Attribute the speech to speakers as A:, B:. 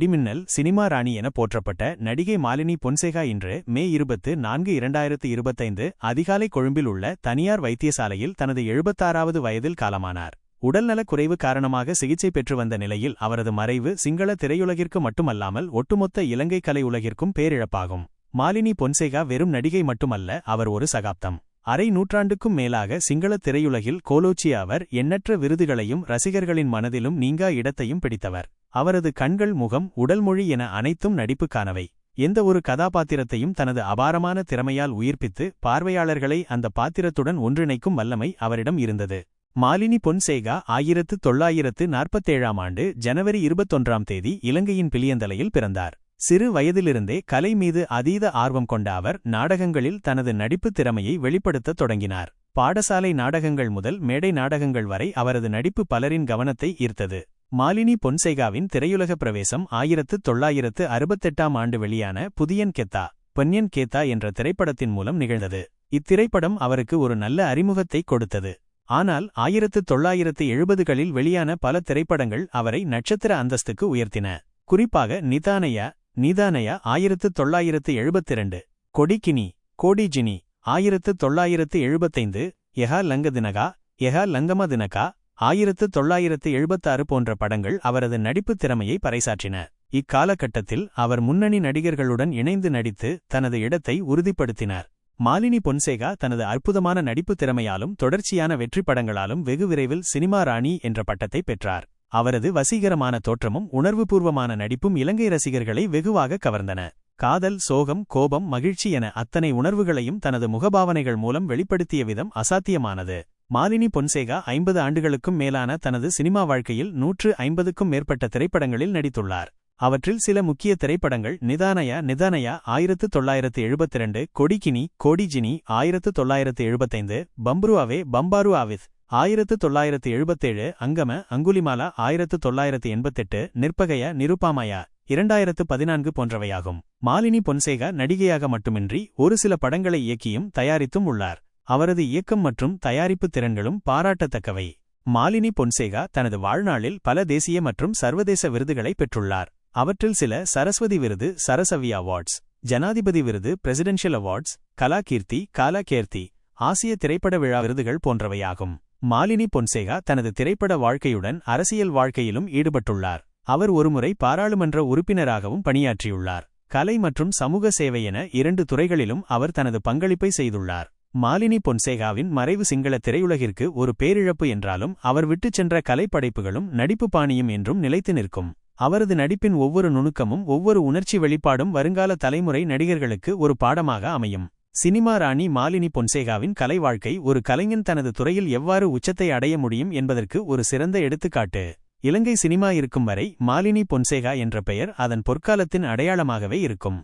A: இடிமின்னல் cinema ராணி என போற்றப்பட்ட நடிகை மாலினி பொன்சேகா இன்று மே 24, 2025 அதிகாலை கொழும்பில் உள்ள தனியார் வைத்தியசாலையில் தனது 76வது வயதில் காலமானார். உடல்நலக் குறைவு காரணமாக சிகிச்சை பெற்று வந்த நிலையில் அவரது மறைவு சிங்கள திரையுலகிற்கு மட்டுமல்லாமல் ஒட்டுமொத்த இலங்கை கலை உலகிற்கும் பேரிழப்பாகும். மாலினி பொன்சேகா வெறும் நடிகை மட்டுமல்ல, அவர் ஒரு சகாப்தம். அரை நூற்றாண்டுக்கும் மேலாக சிங்கள திரையுலகில் கோலோச்சிய அவர் எண்ணற்ற விருதுகளையும் ரசிகர்களின் மனதிலும் நீங்கா இடத்தையும் பிடித்தவர். அவரது கண்கள், முகம், உடல்மொழி என அனைத்தும் நடிப்புக்கானவை. எந்த ஒரு கதாபாத்திரத்தையும் தனது அபாரமான திறமையால் உயிர்ப்பித்து பார்வையாளர்களை அந்த பாத்திரத்துடன் ஒன்றிணைக்கும் வல்லமை அவரிடம் இருந்தது. மாலினி பொன்சேகா 1947ஆம் ஆண்டு ஜனவரி 21ஆம் தேதி இலங்கையின் பிலியந்தலையில் பிறந்தார். சிறு வயதிலிருந்தே கலை மீது அதீத ஆர்வம் கொண்ட அவர் நாடகங்களில் தனது நடிப்புத் திறமையை வெளிப்படுத்தத் தொடங்கினார். பாடசாலை நாடகங்கள் முதல் மேடை நாடகங்கள் வரை அவரது நடிப்பு பலரின் கவனத்தை ஈர்த்தது. மாலினி பொன்சேகாவின் திரையுலக பிரவேசம் 1968ஆம் ஆண்டு வெளியான புதியன் கெத்தா பொன்யன் கேத்தா என்ற திரைப்படத்தின் மூலம் நிகழ்ந்தது. இத்திரைப்படம் அவருக்கு ஒரு நல்ல அறிமுகத்தை கொடுத்தது. ஆனால் 1970களில் வெளியான பல திரைப்படங்கள் அவரை நட்சத்திர அந்தஸ்துக்கு உயர்த்தின. குறிப்பாக நிதானயா 1972, கொடிகினி கோடிஜினி 1975, யஹா லங்கதினகா யஹா லங்கமதினகா 1976 போன்ற படங்கள் அவரது நடிப்புத் திறமையை பறைசாற்றின. இக்காலகட்டத்தில் அவர் முன்னணி நடிகர்களுடன் இணைந்து நடித்து தனது இடத்தை உறுதிப்படுத்தினார். மாலினி பொன்சேகா தனது அற்புதமான நடிப்புத் திறமையாலும் தொடர்ச்சியான வெற்றி படங்களாலும் வெகு விரைவில் சினிமா ராணி என்ற பட்டத்தை பெற்றார். அவரது வசீகரமான தோற்றமும் உணர்வுபூர்வமான நடிப்பும் இலங்கை ரசிகர்களை வெகுவாக கவர்ந்தன. காதல், சோகம், கோபம், மகிழ்ச்சி என அத்தனை உணர்வுகளையும் தனது முகபாவனைகள் மூலம் வெளிப்படுத்திய விதம் அசாத்தியமானது. மாலினி பொன்சேகா 50 ஆண்டுகளுக்கும் மேலான தனது சினிமா வாழ்க்கையில் 150க்கும் மேற்பட்ட திரைப்படங்களில் நடித்துள்ளார். அவற்றில் சில முக்கிய திரைப்படங்கள் நிதானயா 1972, கொடிகினி கோடிஜினி 1975, பம்ப்ருவாவே பம்பாரு ஆவித் 1977, அங்கம அங்குலிமாலா 1988, நிற்பகையா நிருபாமாயா 2014 போன்றவையாகும். மாலினி பொன்சேகா நடிகையாக மட்டுமின்றி ஒரு சில படங்களை இயக்கியும் தயாரித்தும் உள்ளார். அவரது இயக்கம் மற்றும் தயாரிப்பு திறன்களும் பாராட்டத்தக்கவை. மாலினி பொன்சேகா தனது வாழ்நாளில் பல தேசிய மற்றும் சர்வதேச விருதுகளை பெற்றுள்ளார். அவற்றில் சில சரஸ்வதி விருது, சரசவி அவார்ட்ஸ், ஜனாதிபதி விருது, பிரசிடென்ஷியல் அவார்ட்ஸ், கலாகீர்த்தி, காலாகீர்த்தி, ஆசிய திரைப்பட விழா விருதுகள் போன்றவையாகும். மாலினி பொன்சேகா தனது திரைப்பட வாழ்க்கையுடன் அரசியல் வாழ்க்கையிலும் ஈடுபட்டுள்ளார். அவர் ஒருமுறை பாராளுமன்ற உறுப்பினராகவும் பணியாற்றியுள்ளார். கலை மற்றும் சமூக சேவை என 2 துறைகளிலும் அவர் தனது பங்களிப்பை செய்துள்ளார். மாலினி பொன்சேகாவின் மறைவு சிங்கள திரையுலகிற்கு ஒரு பேரிழப்பு என்றாலும் அவர் விட்டுச் சென்ற கலைப்படைப்புகளும் நடிப்பு பாணியும் என்றும் நிலைத்து நிற்கும். அவரது நடிப்பின் ஒவ்வொரு நுணுக்கமும் ஒவ்வொரு உணர்ச்சி வெளிப்பாடும் வருங்கால தலைமுறை நடிகர்களுக்கு ஒரு பாடமாக அமையும். சினிமா ராணி மாலினி பொன்சேகாவின் கலை வாழ்க்கை ஒரு கலைஞன் தனது துறையில் எவ்வாறு உச்சத்தை அடைய முடியும் என்பதற்கு ஒரு சிறந்த எடுத்துக்காட்டு. இலங்கை சினிமா இருக்கும் வரை மாலினி பொன்சேகா என்ற பெயர் அதன் பொற்காலத்தின் அடையாளமாகவே இருக்கும்.